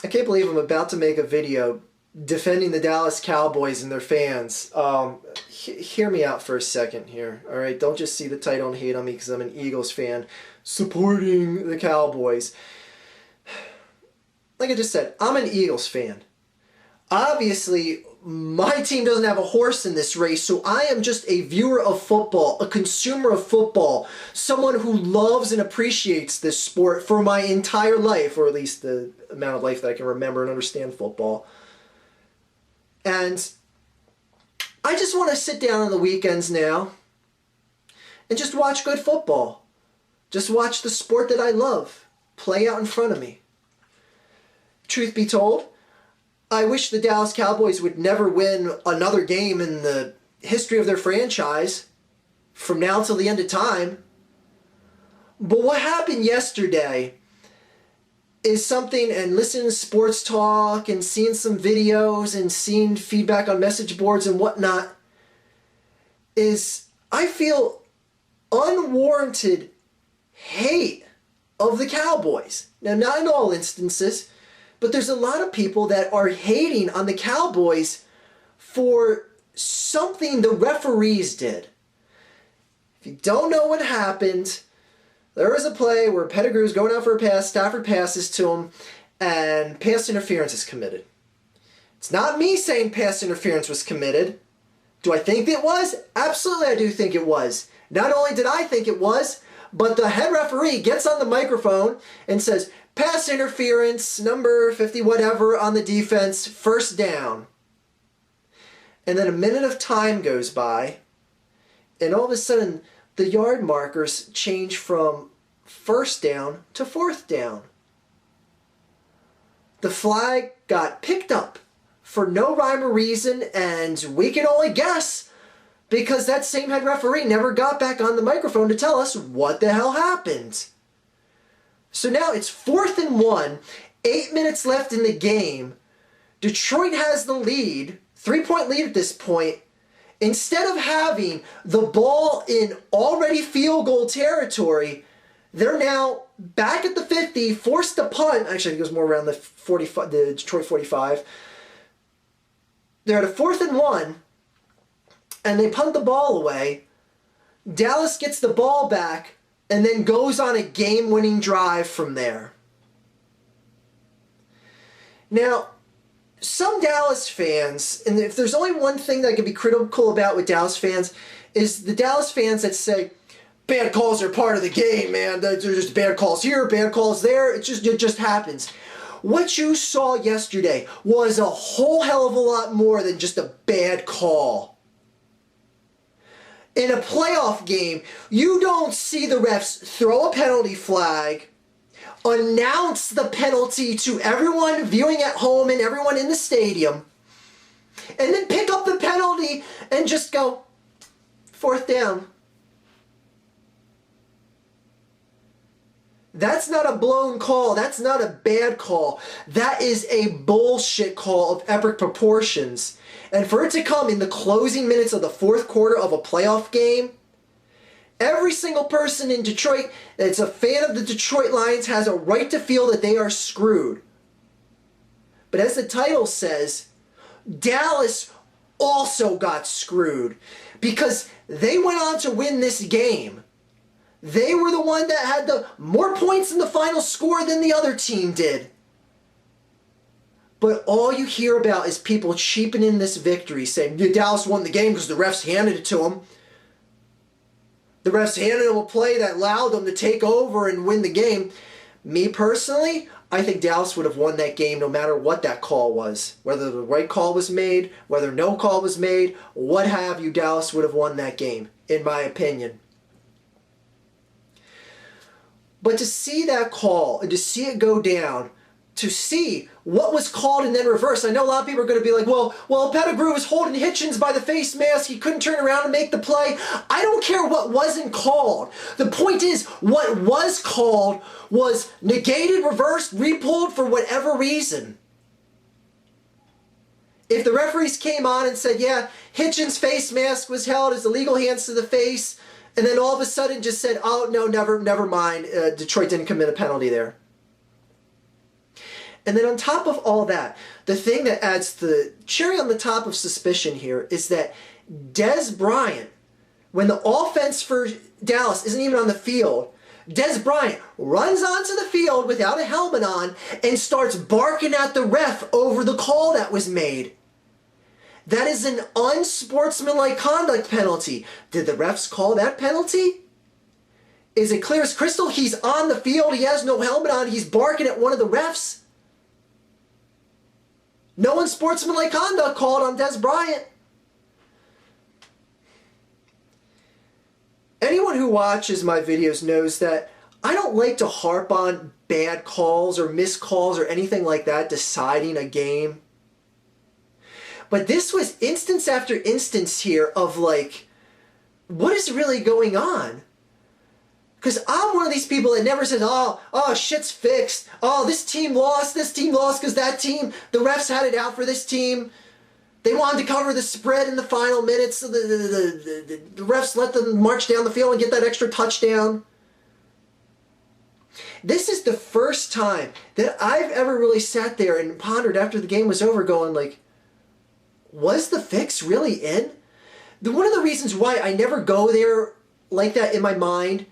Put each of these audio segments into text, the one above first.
I can't believe I'm about to make a video defending the Dallas Cowboys and their fans. Hear me out for a second here, all right? Don't just see the title and hate on me because I'm an Eagles fan supporting the Cowboys. Like I just said, I'm an Eagles fan. Obviously, my team doesn't have a horse in this race, so I am just a viewer of football, a consumer of football, someone who loves and appreciates this sport for my entire life, or at least the amount of life that I can remember and understand football. And I just want to sit down on the weekends now and just watch good football. Just watch the sport that I love play out in front of me. Truth be told, I wish the Dallas Cowboys would never win another game in the history of their franchise from now till the end of time. But what happened yesterday is something, and listening to sports talk and seeing some videos and seeing feedback on message boards and whatnot, is I feel unwarranted hate of the Cowboys. Now, not in all instances, but there's a lot of people that are hating on the Cowboys for something the referees did. If you don't know what happened, there was a play where Pettigrew's going out for a pass, Stafford passes to him, and pass interference is committed. It's not me saying pass interference was committed. Do I think it was? Absolutely I do think it was. Not only did I think it was, but the head referee gets on the microphone and says, pass interference, number 50 whatever on the defense, first down. And then a minute of time goes by, and all of a sudden the yard markers change from first down to fourth down. The flag got picked up for no rhyme or reason, and we can only guess because that same head referee never got back on the microphone to tell us what the hell happened. So now it's 4th and 1, 8 minutes left in the game. Detroit has the lead, 3-point lead at this point. Instead of having the ball in already field goal territory, they're now back at the 50, forced to punt. Actually, it goes more around the 45, the Detroit 45. They're at a 4th and 1, and they punt the ball away. Dallas gets the ball back and then goes on a game-winning drive from there. Now, some Dallas fans, and if there's only one thing that I can be critical about with Dallas fans, is the Dallas fans that say, bad calls are part of the game, man. There's just bad calls here, bad calls there. It just happens. What you saw yesterday was a whole hell of a lot more than just a bad call. In a playoff game, you don't see the refs throw a penalty flag, announce the penalty to everyone viewing at home and everyone in the stadium, and then pick up the penalty and just go, 4th down. That's not a blown call. That's not a bad call. That is a bullshit call of epic proportions. And for it to come in the closing minutes of the 4th quarter of a playoff game, every single person in Detroit that's a fan of the Detroit Lions has a right to feel that they are screwed. But as the title says, Dallas also got screwed because they went on to win this game. They were the one that had the more points in the final score than the other team did. But all you hear about is people cheapening this victory, saying Dallas won the game because the refs handed it to them. The refs handed them a play that allowed them to take over and win the game. Me personally, I think Dallas would have won that game no matter what that call was. Whether the right call was made, whether no call was made, what have you, Dallas would have won that game, in my opinion. But to see that call, and to see it go down, to see what was called and then reversed, I know a lot of people are going to be like, well, Pettigrew was holding Hitchens by the face mask, he couldn't turn around and make the play. I don't care what wasn't called. The point is, what was called was negated, reversed, repulled for whatever reason. If the referees came on and said, yeah, Hitchens' face mask was held as illegal hands to the face, and then all of a sudden just said, oh, no, never mind, Detroit didn't commit a penalty there. And then on top of all that, the thing that adds the cherry on the top of suspicion here is that Des Bryant, when the offense for Dallas isn't even on the field, Des Bryant runs onto the field without a helmet on and starts barking at the ref over the call that was made. That is an unsportsmanlike conduct penalty. Did the refs call that penalty? Is it clear as crystal? He's on the field, he has no helmet on, he's barking at one of the refs. No unsportsmanlike conduct called on Des Bryant. Anyone who watches my videos knows that I don't like to harp on bad calls or missed calls or anything like that deciding a game. But this was instance after instance here of like, what is really going on? Because I'm one of these people that never says, oh, shit's fixed. Oh, this team lost because that team, the refs had it out for this team. They wanted to cover the spread in the final minutes, so the refs let them march down the field and get that extra touchdown. This is the first time that I've ever really sat there and pondered after the game was over going like, was the fix really in? One of the reasons why I never go there like that in my mind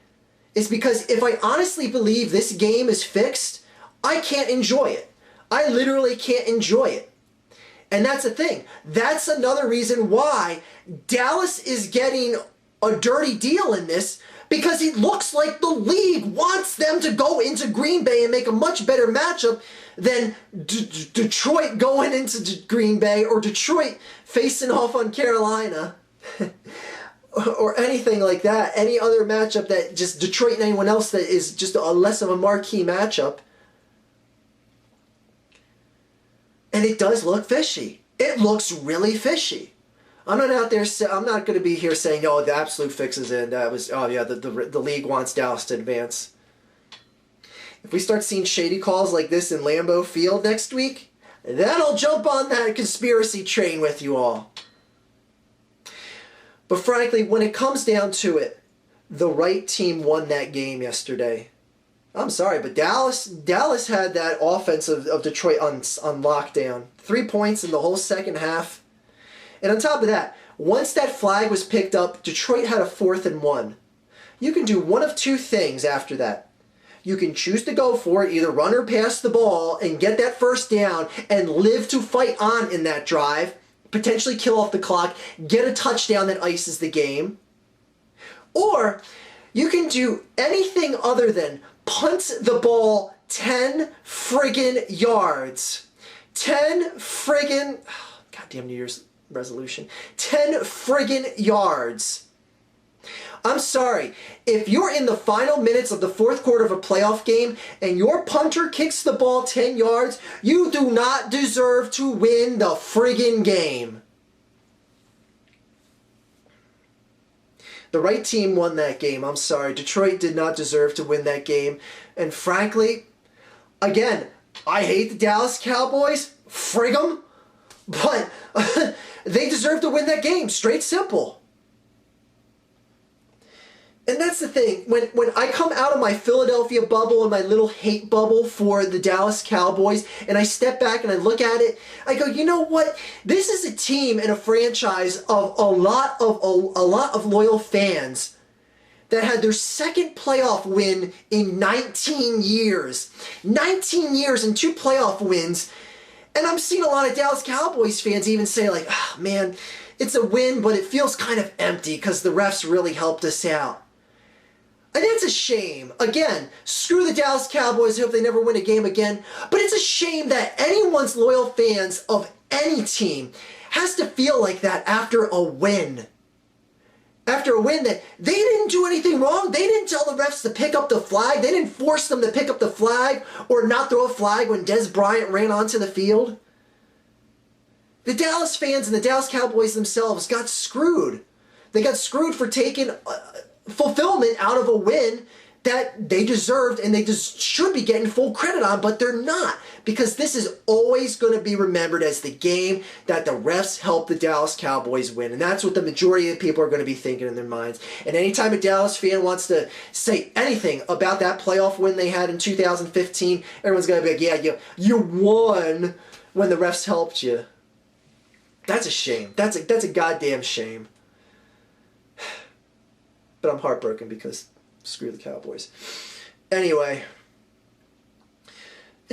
is because if I honestly believe this game is fixed, I can't enjoy it. I literally can't enjoy it. And that's the thing. That's another reason why Dallas is getting a dirty deal in this, because it looks like the league wants them to go into Green Bay and make a much better matchup than Detroit going into Green Bay or Detroit facing off on Carolina or anything like that. Any other matchup that just Detroit and anyone else that is just a less of a marquee matchup. And it does look fishy. It looks really fishy. I'm not out there. I'm not going to be here saying, "Oh, the absolute fix is in." That was, oh yeah, the league wants Dallas to advance. If we start seeing shady calls like this in Lambeau Field next week, then I'll jump on that conspiracy train with you all. But frankly, when it comes down to it, the right team won that game yesterday. I'm sorry, but Dallas had that offense of Detroit on lockdown. 3 points in the whole second half. And on top of that, once that flag was picked up, Detroit had a 4th and 1. You can do one of two things after that. You can choose to go for it, either run or pass the ball and get that first down and live to fight on in that drive, potentially kill off the clock, get a touchdown that ices the game. Or you can do anything other than punt the ball 10 friggin' yards. 10 friggin', goddamn New Year's resolution. 10 friggin' yards. I'm sorry, if you're in the final minutes of the 4th quarter of a playoff game and your punter kicks the ball 10 yards, you do not deserve to win the friggin' game. The right team won that game. I'm sorry. Detroit did not deserve to win that game. And frankly, again, I hate the Dallas Cowboys. Frig 'em. But they deserve to win that game. Straight simple. And that's the thing. When I come out of my Philadelphia bubble and my little hate bubble for the Dallas Cowboys, and I step back and I look at it, I go, you know what? This is a team and a franchise of a lot of loyal fans that had their second playoff win in 19 years. 19 years and 2 playoff wins. And I'm seeing a lot of Dallas Cowboys fans even say like, oh, man, it's a win, but it feels kind of empty because the refs really helped us out. And it's a shame. Again, screw the Dallas Cowboys. I hope they never win a game again. But it's a shame that anyone's loyal fans of any team has to feel like that after a win. After a win that they didn't do anything wrong. They didn't tell the refs to pick up the flag. They didn't force them to pick up the flag or not throw a flag when Des Bryant ran onto the field. The Dallas fans and the Dallas Cowboys themselves got screwed. They got screwed for taking fulfillment out of a win that they deserved and they just should be getting full credit on, but they're not, Because this is always going to be remembered as the game that the refs helped the Dallas Cowboys win. And that's what the majority of people are going to be thinking in their minds. And anytime a Dallas fan wants to say anything about that playoff win they had in 2015, everyone's going to be like, yeah, you won when the refs helped you. That's a shame. That's a goddamn shame. But I'm heartbroken because screw the Cowboys. Anyway,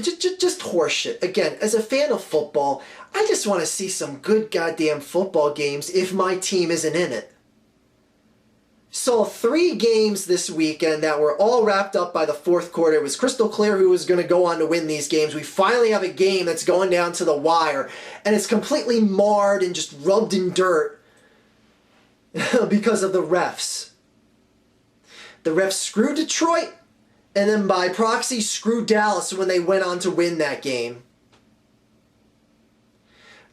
just horseshit. Again, as a fan of football, I just want to see some good goddamn football games if my team isn't in it. Saw 3 games this weekend that were all wrapped up by the fourth quarter. It was crystal clear who was going to go on to win these games. We finally have a game that's going down to the wire, and it's completely marred and just rubbed in dirt because of the refs. The refs screwed Detroit, and then by proxy screwed Dallas when they went on to win that game.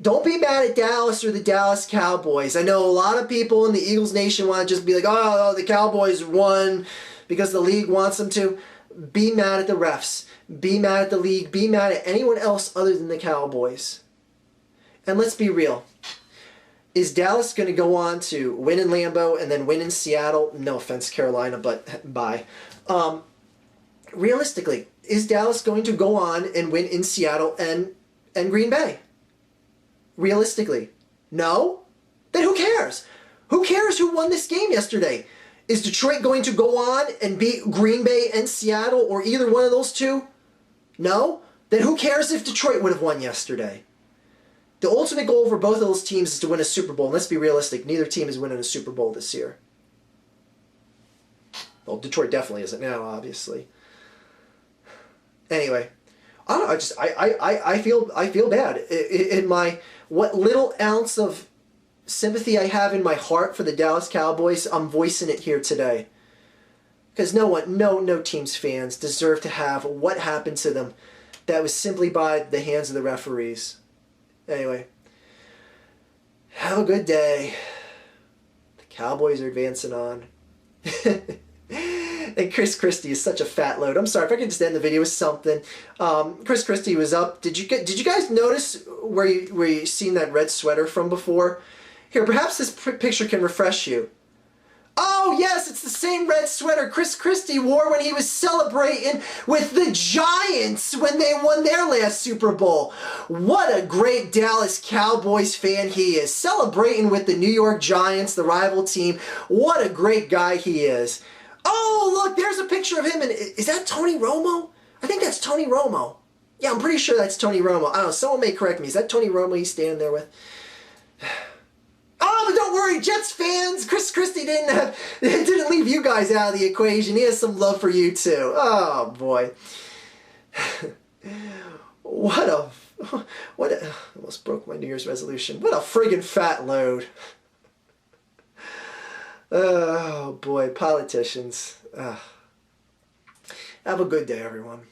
Don't be mad at Dallas or the Dallas Cowboys. I know a lot of people in the Eagles Nation want to just be like, oh, the Cowboys won because the league wants them to. Be mad at the refs. Be mad at the league. Be mad at anyone else other than the Cowboys. And let's be real. Is Dallas going to go on to win in Lambeau and then win in Seattle? No offense, Carolina, but bye. Realistically, is Dallas going to go on and win in Seattle and Green Bay? Realistically, no? Then who cares? Who cares who won this game yesterday? Is Detroit going to go on and beat Green Bay and Seattle or either one of those two? No? Then who cares if Detroit would have won yesterday? The ultimate goal for both of those teams is to win a Super Bowl. And let's be realistic, neither team is winning a Super Bowl this year. Well, Detroit definitely isn't now, obviously. Anyway, I don't know. I feel bad in my what little ounce of sympathy I have in my heart for the Dallas Cowboys. I'm voicing it here today because no team's fans deserve to have what happened to them that was simply by the hands of the referees. Anyway, have a good day. The Cowboys are advancing on. And Christie is such a fat load. I'm sorry if I could just end the video with something. Christie was up. Did you guys notice where you seen that red sweater from before? Here, perhaps this picture can refresh you. Oh yes, it's the same red sweater Christie wore when he was celebrating with the Giants when they won their last Super Bowl. What a great Dallas Cowboys fan he is, celebrating with the New York Giants, the rival team. What a great guy he is. Oh, look, there's a picture of him. And is that Tony Romo? I think that's Tony Romo. Yeah, I'm pretty sure that's Tony Romo. I don't know, someone may correct me. Is that Tony Romo he's standing there with? Oh, but don't worry, Jets fans. Christie didn't leave you guys out of the equation. He has some love for you too. Oh boy. Almost broke my New Year's resolution. What a friggin' fat load. Oh boy, politicians. Have a good day, everyone.